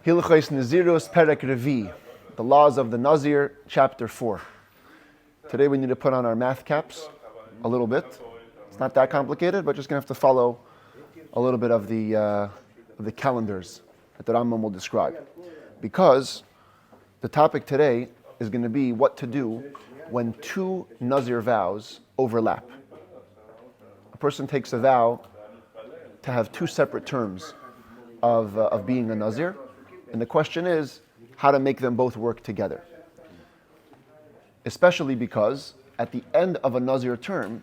Hilchos Nezirus Perek Revi, the laws of the Nazir, chapter 4. Today we need to put on our math caps a little bit. It's not that complicated, but just going to have to follow a little bit of the calendars that the Rambam will describe. Because the topic today is going to be what to do when two Nazir vows overlap. A person takes a vow to have two separate terms of being a Nazir, and the question is how to make them both work together. Especially because at the end of a Nazir term,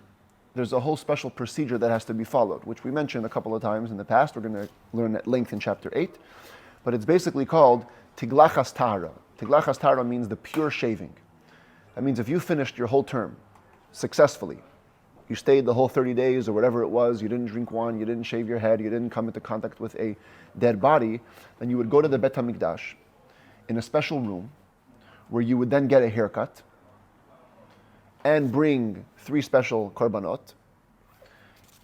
there's a whole special procedure that has to be followed, which we mentioned a couple of times in the past. We're going to learn at length in chapter 8. But it's basically called Tiglachas Tahara. Tiglachas Tahara means the pure shaving. That means if you finished your whole term successfully, you stayed the whole 30 days or whatever it was, you didn't drink wine, you didn't shave your head, you didn't come into contact with a dead body, then you would go to the Bet HaMikdash in a special room where you would then get a haircut and bring 3 special korbanot,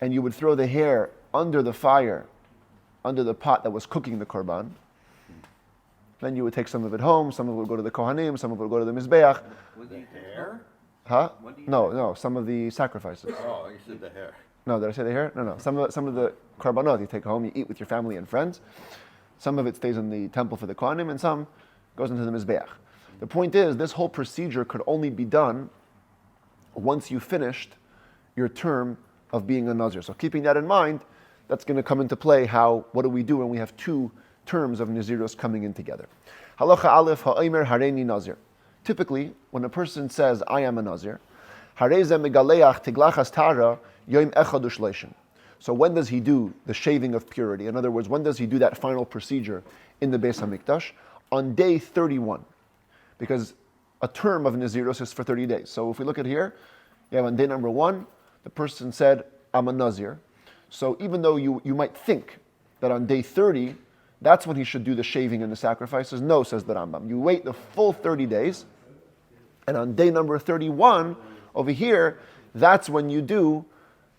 and you would throw the hair under the fire, under the pot that was cooking the korban. Then you would take some of it home, some of it would go to the Kohanim, some of it would go to the Mizbeach. Was the hair? Huh? No, some of the sacrifices. Oh, you said the hair. No, did I say the hair? No. Some of the korbanot you take home, you eat with your family and friends. Some of it stays in the temple for the Kohanim, and some goes into the Mizbeach. The point is, this whole procedure could only be done once you finished your term of being a Nazir. So keeping that in mind, that's going to come into play what do we do when we have two terms of Nezirus coming in together. Halacha Aleph ha'omer hareini Nazir. Typically, when a person says, I am a Nazir, hareze megaleach tiglachas tara yom echad u'shleishim. So when does he do the shaving of purity? In other words, when does he do that final procedure in the Beis HaMikdash? On day 31. Because a term of Nezirus is for 30 days. So if we look at here, you have on day number 1, the person said, I'm a Nazir. So even though you might think that on day 30, that's when he should do the shaving and the sacrifices. No, says the Rambam. You wait the full 30 days, and on day number 31, over here, that's when you do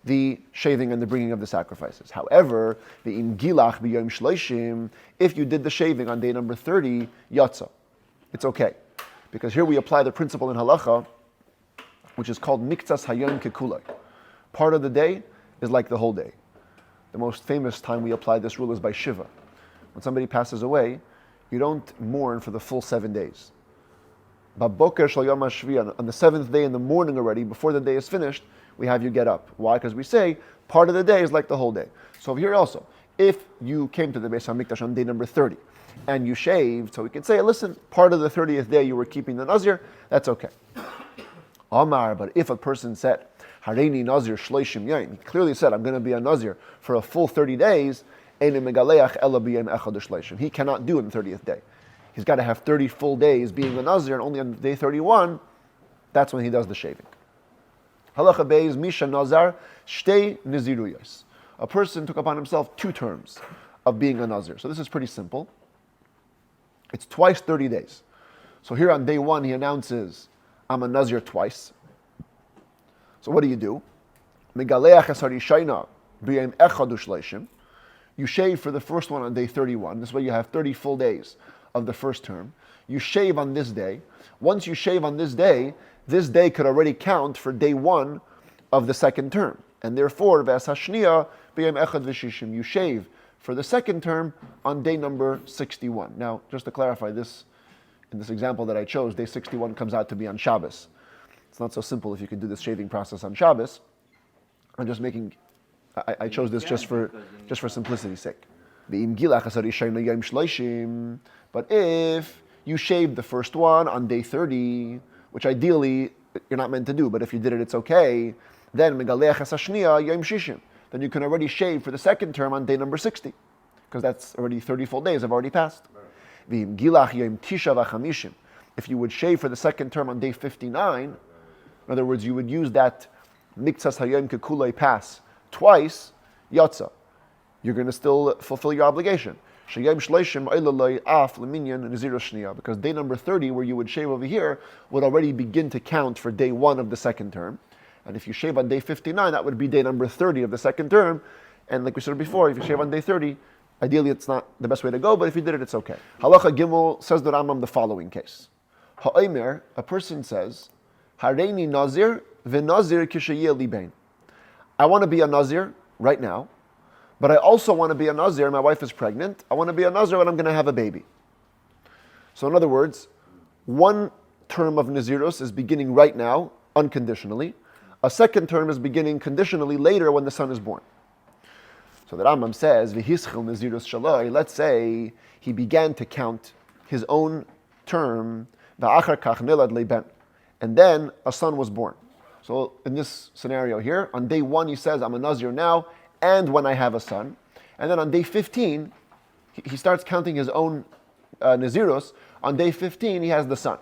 the shaving and the bringing of the sacrifices. However, the im gilach b'yom shleishim, if you did the shaving on day number 30, yatsa. It's okay. Because here we apply the principle in halacha, which is called miktsas hayom kekulai. Part of the day is like the whole day. The most famous time we apply this rule is by Shiva. When somebody passes away, you don't mourn for the full 7 days. Baboker shel yom hashvi, on the 7th day in the morning already, before the day is finished, we have you get up. Why? Because we say part of the day is like the whole day. So here also, if you came to the Beis HaMikdash on day number 30 and you shaved, so we can say, listen, part of the 30th day you were keeping the Nazir, that's okay. Amar, but if a person said, Hareini Nazir shleishim yain, he clearly said, I'm going to be a Nazir for a full 30 days, he cannot do it on the 30th day. He's got to have 30 full days being a Nazir, and only on day 31, that's when he does the shaving. Halacha beis misha nazar shtei neziruyos. A person took upon himself 2 terms of being a Nazir. So this is pretty simple. It's twice 30 days. So here on day 1, he announces, I'm a Nazir twice. So what do? Megaleach es harishayna b'yom echad u'shleishim. You shave for the first one on day 31. This way you have 30 full days of the first term. You shave on this day. Once you shave on this day could already count for day 1 of the second term. And therefore, v'as hashniya b'yom echad v'shishim. You shave for the second term on day number 61. Now, just to clarify this, in this example that I chose, day 61 comes out to be on Shabbos. It's not so simple if you can do this shaving process on Shabbos. I'm just making... I chose this just for simplicity's sake. But if you shaved the first one on day 30, which ideally you're not meant to do, but if you did it, it's okay, then you can already shave for the second term on day number 60, because that's already 30 full days have already passed. If you would shave for the second term on day 59, in other words, you would use that miktsas hayom kekulai pass twice, yatsa. You're going to still fulfill your obligation. Because day number 30, where you would shave over here, would already begin to count for day 1 of the second term. And if you shave on day 59, that would be day number 30 of the second term. And like we said before, if you shave on day 30, Ideally, it's not the best way to go, but if you did it, it's okay. Halacha Gimel says the Rambam the following case. Ha'omer, a person says, Hareini Nazir v'Nazir kishayeh libein. I want to be a Nazir right now, but I also want to be a Nazir. My wife is pregnant. I want to be a Nazir when I'm going to have a baby. So in other words, one term of Nezirus is beginning right now, unconditionally. A second term is beginning conditionally later when the son is born. So the Rambam says, V'hischil Nezirus shaloi, let's say he began to count his own term, V'achar kach nilad leben, and then a son was born. So in this scenario here, on day 1 he says, I'm a Nazir now, and when I have a son. And then on day 15, he starts counting his own Nezirus. On day 15, he has the son.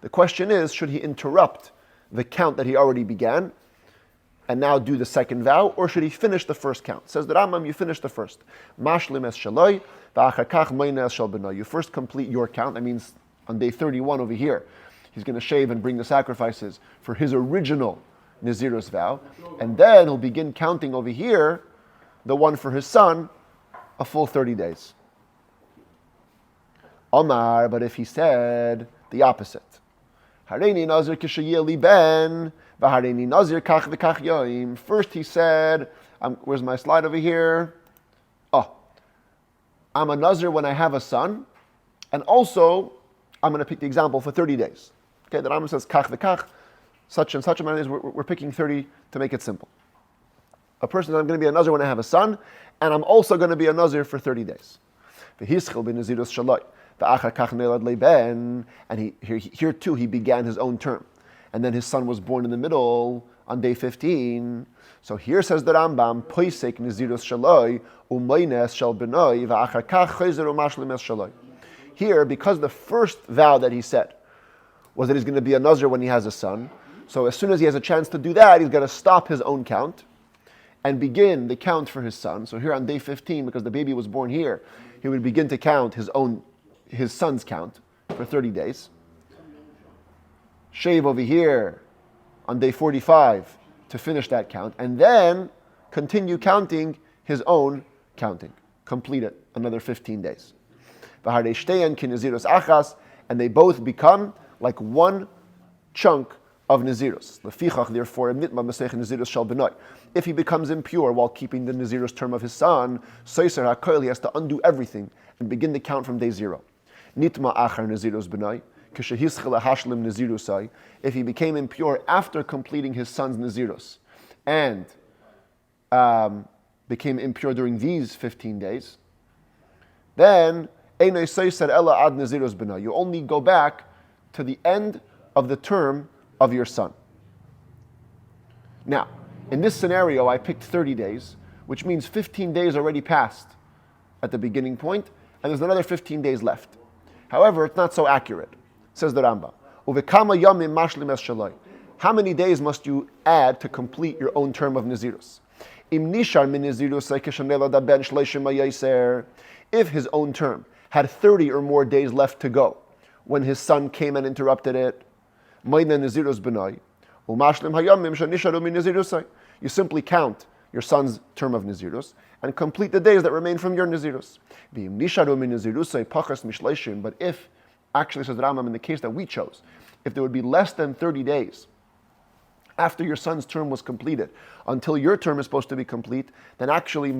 The question is, should he interrupt the count that he already began and now do the second vow, or should he finish the first count? Says the Rambam, you finish the first. Mashlim es shaloi, v'achar kach moine es shal beno. You first complete your count. That means on day 31 over here, he's going to shave and bring the sacrifices for his original Nezirus vow. And then he'll begin counting over here, the one for his son, a full 30 days. Omar, but if he said the opposite, Hareini Nazir kishayeh liben, v'hareini Nazir kach v'kach yoim. First he said, where's my slide over here? Oh, I'm a Nazir when I have a son, and also I'm going to pick the example for 30 days. Okay, the Rambam says kach v'kach, such and such amount of days. We're picking 30 to make it simple. A person says, I'm going to be a Nazir when I have a son, and I'm also going to be a Nazir for 30 days. V'hischil b'Nezirus shaloi. And here too he began his own term. And then his son was born in the middle on day 15. So here says the Rambam, Poisek Nezirus shaloi, umaynes shal benoi, v'achar kach chayzer umashlim es shaloi. Here, because the first vow that he said was that he's going to be a Nazir when he has a son, so as soon as he has a chance to do that, he's going to stop his own count and begin the count for his son. So here on day 15, because the baby was born here, he would begin to count his son's count for 30 days. Shave over here on day 45 to finish that count, and then continue counting his own counting. Complete it another 15 days. And they both become like one chunk of Nezirus. Therefore, if he becomes impure while keeping the Nezirus term of his son, he has to undo everything and begin the count from day 0. If he became impure after completing his son's Nezirus and became impure during these 15 days, then you only go back to the end of the term of your son. Now, in this scenario, I picked 30 days, which means 15 days already passed at the beginning point, and there's another 15 days left. However, it's not so accurate, says the Rambam. How many days must you add to complete your own term of Nezirus? If his own term had 30 or more days left to go when his son came and interrupted it, you simply count your son's term of Nezirus and complete the days that remain from your Nezirus. But if, actually says the Rambam, in the case that we chose, if there would be less than 30 days after your son's term was completed until your term is supposed to be complete, then actually you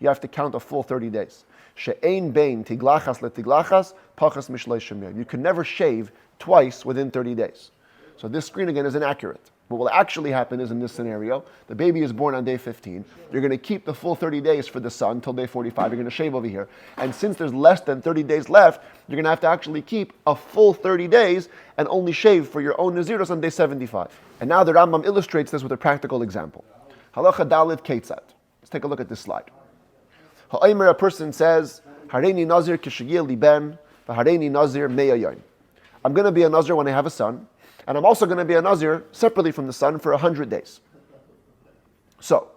have to count a full 30 days. You can never shave twice within 30 days. So this screen again is inaccurate. What will actually happen is, in this scenario, the baby is born on day 15. You're going to keep the full 30 days for the son until day 45. You're going to shave over here. And since there's less than 30 days left, you're going to have to actually keep a full 30 days and only shave for your own Nezirus on day 75. And now the Rambam illustrates this with a practical example. Halacha Dalid Ketzad. Let's take a look at this slide. Ha'omer, a person says, Hareini Nazir kishayeh liben, v'hareini Nazir me'ayayim. I'm going to be a Nazir when I have a son, and I'm also going to be a Nazir separately from the son for 100 days. So,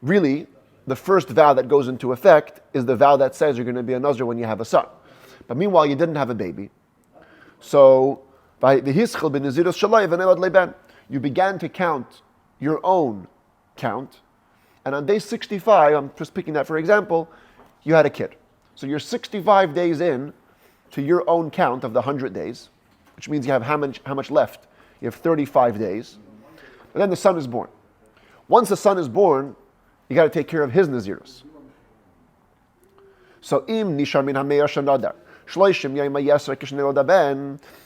really, the first vow that goes into effect is the vow that says you're going to be a Nazir when you have a son. But meanwhile, you didn't have a baby. So, you began to count your own count And on day 65, I'm just picking that for example, you had a kid. So you're 65 days in to your own count of the 100 days, which means you have how much left? You have 35 days. And then the son is born. Once the son is born, you got to take care of his Nezirus. So im nishar min hameya shanadar.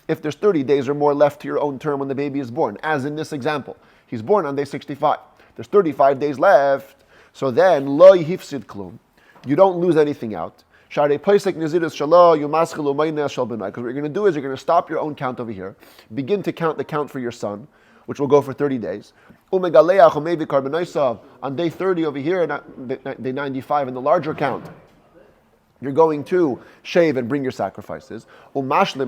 If there's 30 days or more left to your own term when the baby is born, as in this example, he's born on day 65. There's 35 days left, so then lo yifsid klum. You don't lose anything out. Because what you're going to do is you're going to stop your own count over here, begin to count the count for your son, which will go for 30 days. On day 30 over here, day 95 in the larger count, you're going to shave and bring your sacrifices. And then you're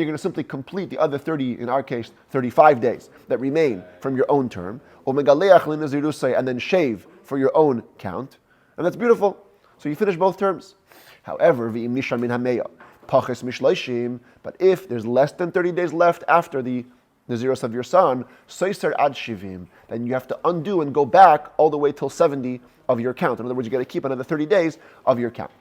going to simply complete the other 30, in our case, 35 days that remain from your own term. And then shave for your own count. And that's beautiful. So you finish both terms. However, but if there's less than 30 days left after the Nezirus of your son, then you have to undo and go back all the way till 70 of your count. In other words, you got to keep another 30 days of your count.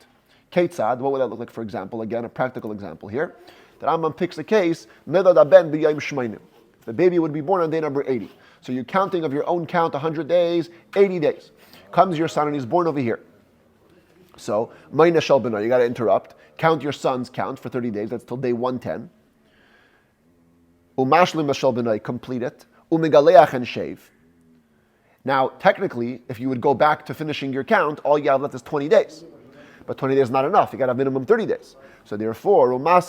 Ketzad, what would that look like, for example? Again, a practical example here. The Rambam picks a case, the baby would be born on day number 80. So you're counting of your own count 100 days, 80 days. Comes your son and he's born over here. So, you got to interrupt. Count your son's count for 30 days. That's till day 110. Complete it. And shave. Now, technically, if you would go back to finishing your count, all you have left is 20 days. But 20 days is not enough. You got to have minimum 30 days. So therefore, you're going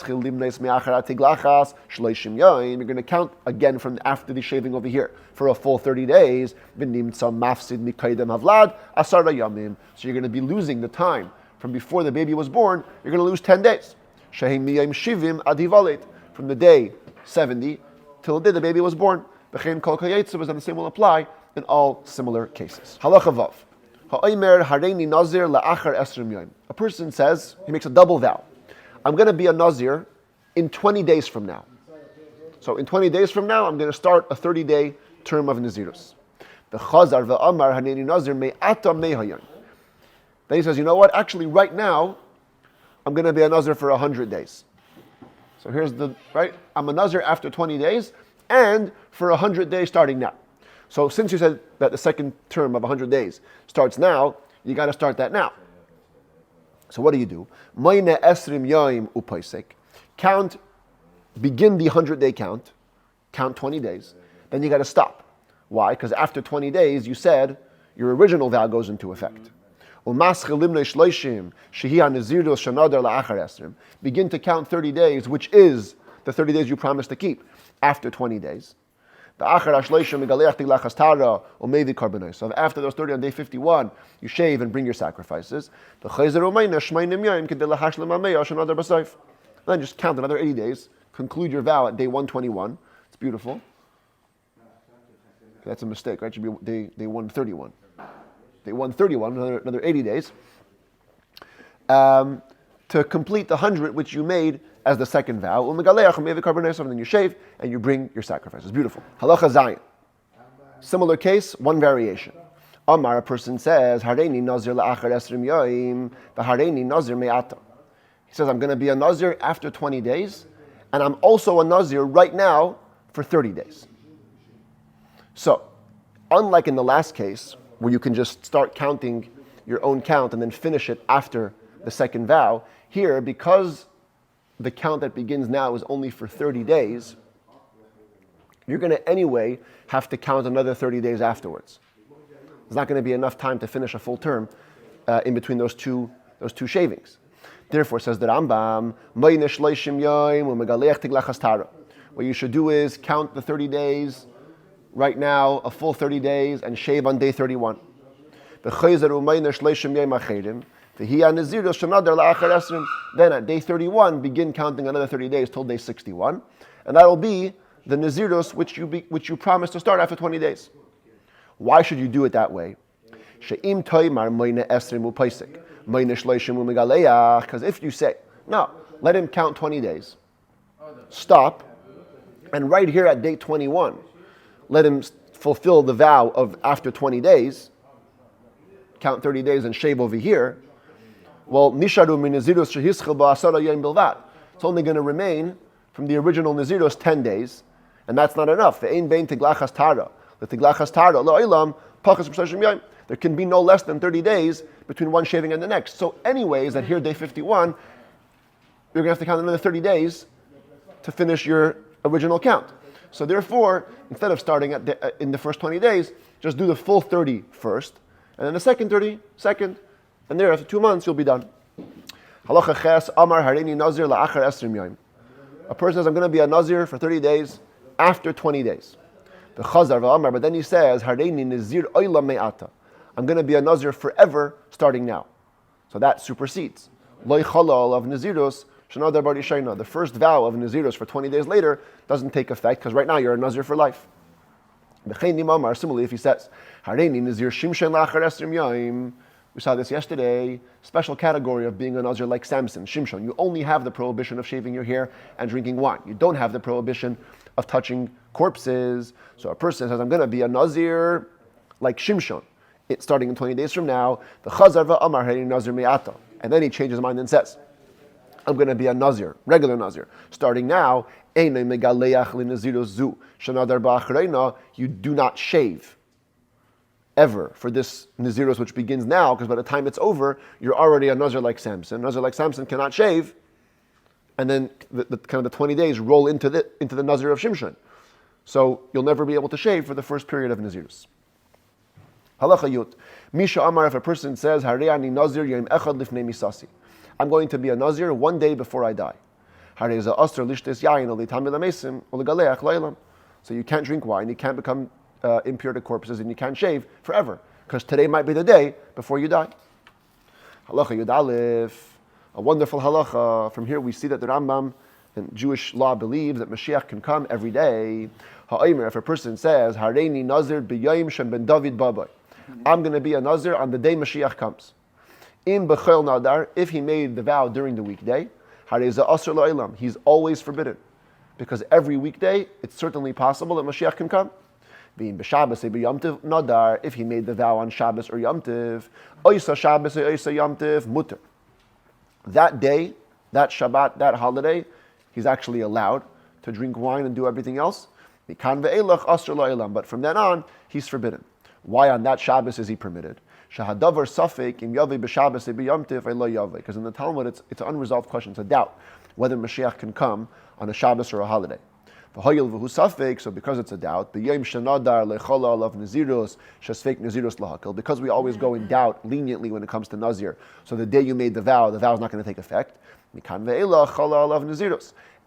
to count again from after the shaving over here for a full 30 days. So you're going to be losing the time from before the baby was born. You're going to lose 10 days. From the day 70 till the day the baby was born. And the same will apply in all similar cases. Halacha Vav. A person says, he makes a double vow. I'm going to be a Nazir in 20 days from now. So in 20 days from now, I'm going to start a 30-day term of Nezirus. Then he says, you know what? Actually, right now, I'm going to be a Nazir for 100 days. So here's the, right? I'm a Nazir after 20 days and for 100 days starting now. So since you said that the second term of 100 days starts now, you got to start that now. So what do you do? Count, begin the 100-day count 20 days, then you got to stop. Why? Because after 20 days, you said your original vow goes into effect. Begin to count 30 days, which is the 30 days you promised to keep after 20 days. So after those 30 on day 51, you shave and bring your sacrifices. Then just count another 80 days. Conclude your vow at day 121. It's beautiful. That's a mistake, right? It should be day 131. Day 131, another 80 days. To complete the 100 which you made as the second vow. And then you shave and you bring your sacrifices. Beautiful. Halacha Zayin. Similar case, one variation. Amar, a person says, Hareini Nazir la'achar esrim yoim, v'hareini Nazir me'ata. He says, I'm going to be a Nazir after 20 days, and I'm also a Nazir right now for 30 days. So, unlike in the last case, where you can just start counting your own count and then finish it after the second vow, here, because the count that begins now is only for 30 days, you're going to anyway have to count another 30 days afterwards. There's not going to be enough time to finish a full term in between those two shavings. Therefore, says the Rambam, what you should do is count the 30 days right now, a full 30 days, and shave on day 31. Then at day 31, begin counting another 30 days till day 61, and that will be the Nezirus which you promised to start after 20 days. Why should you do it that way? Because if you say, no, let him count 20 days, stop, and right here at day 21, let him fulfill the vow of after 20 days, count 30 days and shave over here, well, nisharu min Nezirus shehischel ba'asara yom bilvat. It's only going to remain from the original Nezirus 10 days, and that's not enough. Ve'ein bein tiglachas tara. The tiglachas tara lo'ilam pachas b'shloshim yom. There can be no less than 30 days between one shaving and the next. So anyways, at here day 51, you're going to have to count another 30 days to finish your original count. So therefore, instead of starting in the first 20 days, just do the full 30 first, and then the second 30 second, and there after 2 months you'll be done. Halacha ches amar hareini nazir la'achar esrim yom. A person says, I'm going to be a nazir for 30 days after 20 days. The chazar v'amar, but then he says, hareini nazir oila me'ata. I'm going to be a nazir forever starting now. So that supersedes. Loi chalal of Nezirus, shenadar bar yishayna. The first vow of Nezirus for 20 days later doesn't take effect because right now you're a nazir for life. Similarly, if he says, hareini nazir shimshen la'achar esrim yom. We saw this yesterday. Special category of being a nazir like Samson, Shimshon. You only have the prohibition of shaving your hair and drinking wine. You don't have the prohibition of touching corpses. So a person says, I'm going to be a nazir like Shimshon. It's starting in 20 days from now. The chazar va'amar hareini nazir me'ata. And then he changes his mind and says, I'm going to be a nazir, regular nazir. Starting now, you do not shave ever for this Nezirus, which begins now, because by the time it's over, you're already a nazir like Samson. Nazir like Samson cannot shave, and then the 20 days roll into the nazir of Shimshon. So you'll never be able to shave for the first period of Nezirus. Halacha Yut. Misha Amar, if a person says, Hareani Nazir Yom Echad Lifnei Misasi. I'm going to be a Nazir one day before I die. So you can't drink wine, you can't become impure to corpses, and you can't shave forever, because today might be the day before you die. Halacha Yud Aleph, a wonderful halacha. From here we see that the Rambam and Jewish law believes that Moshiach can come every day. Ha'omer, if a person says, Hareini Nazir b'yayim shem ben David babai. I'm going to be a Nazir on the day Moshiach comes. Im b'chol nadar, if he made the vow during the weekday, hareza asr la'ilam, he's always forbidden. Because every weekday, it's certainly possible that Moshiach can come. Being b'Shabbos b'Yom Tov nadar, if he made the vow on Shabbos or Yom Tov, oisa Shabbos or oisa Yom Tov mutter. That day, that Shabbat, that holiday, he's actually allowed to drink wine and do everything else. But from then on, he's forbidden. Why on that Shabbos is he permitted? Because in the Talmud it's an unresolved question, it's a doubt whether Mashiach can come on a Shabbos or a holiday. So because it's a doubt, because we always go in doubt leniently when it comes to Nazir, so the day you made the vow is not going to take effect.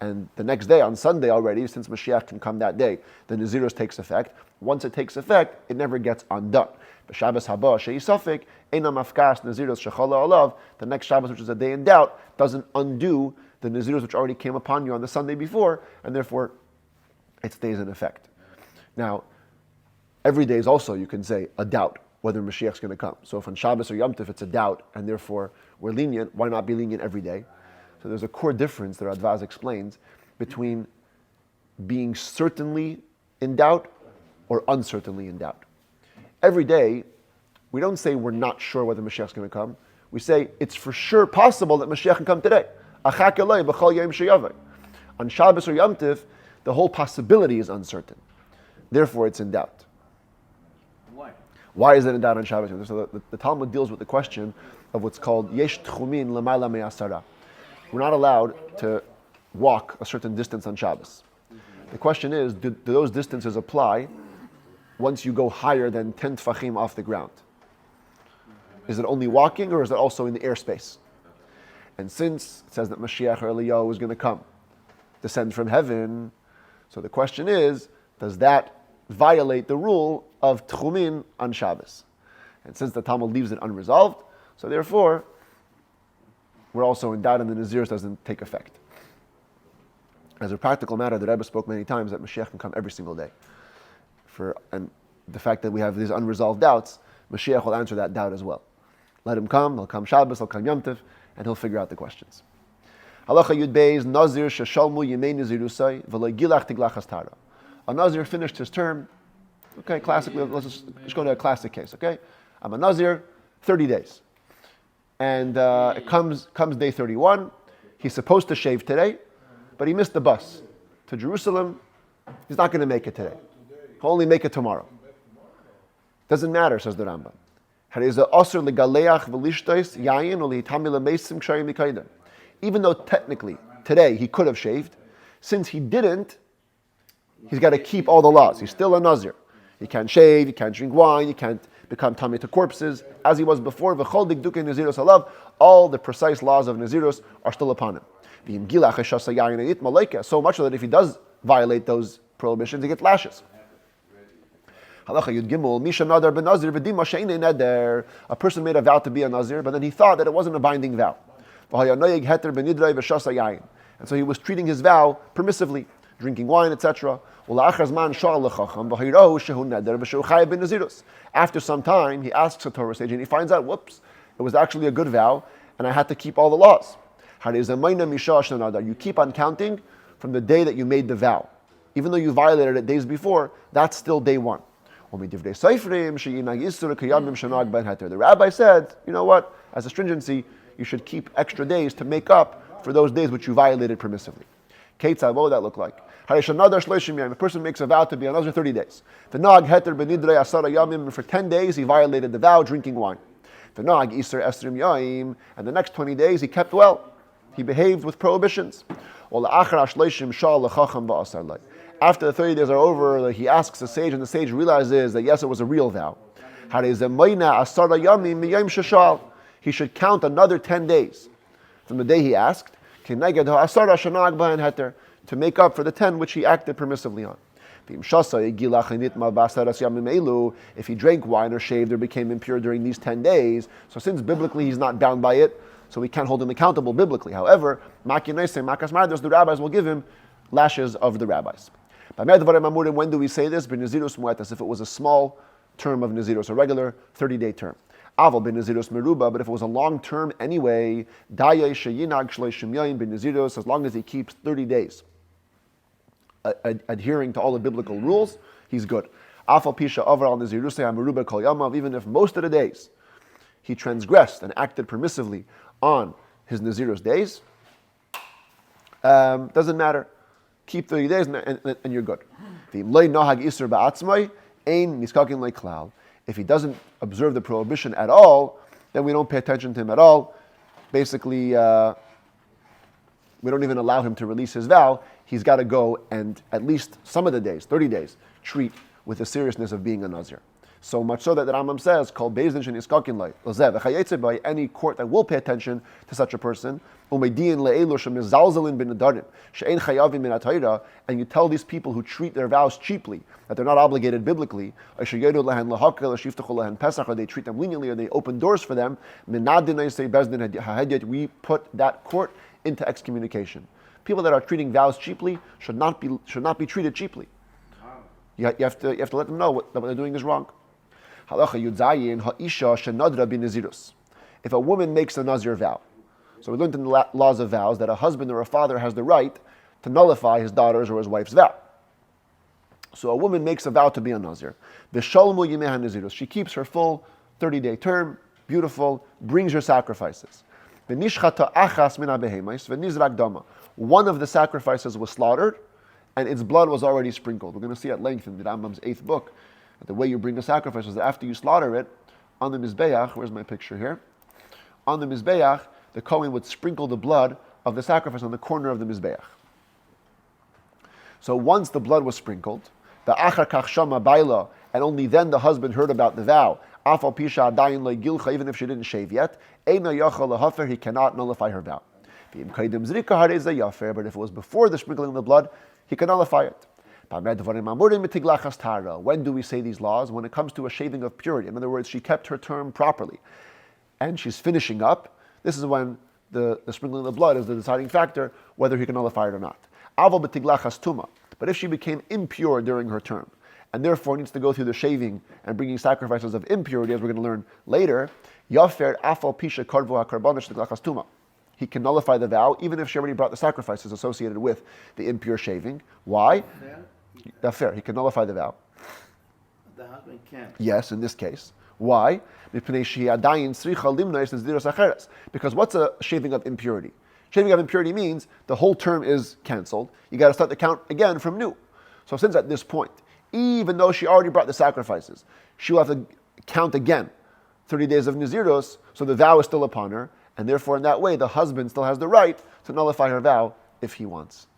And the next day, on Sunday already, since Moshiach can come that day, the Nezirus takes effect. Once it takes effect, it never gets undone. The next Shabbos, which is a day in doubt, doesn't undo the Nezirus which already came upon you on the Sunday before, and therefore it stays in effect. Now, every day is also, you can say, a doubt whether Mashiach's going to come. So if on Shabbos or Yom Tov it's a doubt, and therefore we're lenient, why not be lenient every day? So there's a core difference that Radvaz explains between being certainly in doubt or uncertainly in doubt. Every day, we don't say we're not sure whether Mashiach's going to come. We say it's for sure possible that Mashiach can come today. On Shabbos or Yom Tov, the whole possibility is uncertain. Therefore, it's in doubt. Why? Why is it in doubt on Shabbos? So the Talmud deals with the question of what's called yesh tchumin l'mayla me'asara. We're not allowed to walk a certain distance on Shabbos. The question is, do those distances apply once you go higher than 10 tfachim off the ground? Is it only walking, or is it also in the airspace? And since it says that Mashiach or Eliyahu is going to come, descend from heaven, so the question is, does that violate the rule of tchumin on Shabbos? And since the Talmud leaves it unresolved, so therefore, we're also in doubt and the Nezirus doesn't take effect. As a practical matter, the Rebbe spoke many times that Mashiach can come every single day. And the fact that we have these unresolved doubts, Mashiach will answer that doubt as well. Let him come, he'll come Shabbos, he'll come Yom Tov, and he'll figure out the questions. Halacha Yud Beis, Nazir sheshalmu yemei Nezirusai v'lo gilach tiglachas tara. A Nazir finished his term, Okay, classically, let's just go to a classic case, okay? I'm a Nazir, 30 days. And it comes day 31. He's supposed to shave today, but he missed the bus to Jerusalem. He's not going to make it today. He'll only make it tomorrow. Doesn't matter, says the Rambam. Even though technically today he could have shaved, since he didn't, he's got to keep all the laws. He's still a Nazir. He can't shave, he can't drink wine, he can't become tummy to corpses, as he was before. All the precise laws of Nezirus are still upon him. So much so that if he does violate those prohibitions, he gets lashes. A person made a vow to be a Nazir, but then he thought that it wasn't a binding vow. And so he was treating his vow permissively, drinking wine, etc. After some time, he asks a Torah sage and he finds out, whoops, it was actually a good vow and I had to keep all the laws. You keep on counting from the day that you made the vow. Even though you violated it days before, that's still day one. The rabbi said, you know what, as a stringency, you should keep extra days to make up for those days which you violated permissively. What would that look like? A person makes a vow to be another 30 days. And for 10 days he violated the vow, drinking wine. And the next 20 days he kept well. He behaved with prohibitions. After the 30 days are over, he asks the sage, and the sage realizes that yes, it was a real vow. He should count another 10 days from the day he asked to make up for the 10 which he acted permissively on. If he drank wine or shaved or became impure during these 10 days, so since biblically he's not bound by it, so we can't hold him accountable biblically. However, the rabbis will give him lashes of the rabbis. When do we say this? If it was a small term of Nezirus, a regular 30-day term. But if it was a long term anyway, as long as he keeps 30 days adhering to all the biblical rules, he's good. Even if most of the days he transgressed and acted permissively on his Nezirus days, doesn't matter. Keep 30 days and you're good. If he doesn't observe the prohibition at all, then we don't pay attention to him at all. Basically, we don't even allow him to release his vow. He's got to go and at least some of the days, 30 days, treat with the seriousness of being a Nazir. So much so that the Rambam says, "Kol beis din sheniskakin lai lezeh by any court that will pay attention to such a person, umediin le'elu shemizalzelin bin nedarim she'ein chayavim min atayra," and you tell these people who treat their vows cheaply that they're not obligated biblically, or they treat them leniently, or they open doors for them. We put that court into excommunication. People that are treating vows cheaply should not be treated cheaply. You have to let them know what they're doing is wrong. If a woman makes a Nazir vow, so we learned in the laws of vows that a husband or a father has the right to nullify his daughter's or his wife's vow. So a woman makes a vow to be a Nazir. She keeps her full 30-day term, beautiful, brings her sacrifices. One of the sacrifices was slaughtered, and its blood was already sprinkled. We're going to see at length in the Rambam's 8th book that the way you bring a sacrifice is that after you slaughter it, on the Mizbeach, where's my picture here? On the Mizbeach, the Kohen would sprinkle the blood of the sacrifice on the corner of the Mizbeach. So once the blood was sprinkled, the Achar Kach Shama Baila, and only then the husband heard about the vow, Afal Pisha Adayin Le'gilcha, even if she didn't shave yet, Eina Yachal Lehafer, he cannot nullify her vow. But if it was before the sprinkling of the blood, he can nullify it. When do we say these laws? When it comes to a shaving of purity. In other words, she kept her term properly, and she's finishing up. This is when the sprinkling of the blood is the deciding factor, whether he can nullify it or not. But if she became impure during her term, and therefore needs to go through the shaving and bringing sacrifices of impurity, as we're going to learn later, he can nullify the vow, even if she already brought the sacrifices associated with the impure shaving. Why? Fair. He can nullify the vow. the husband can't. Yes, in this case. Why? Because what's a shaving of impurity? Shaving of impurity means the whole term is canceled. You got to start the count again from new. So since at this point, even though she already brought the sacrifices, she will have to count again 30 days of Nezirus, so the vow is still upon her, and therefore in that way the husband still has the right to nullify her vow if he wants.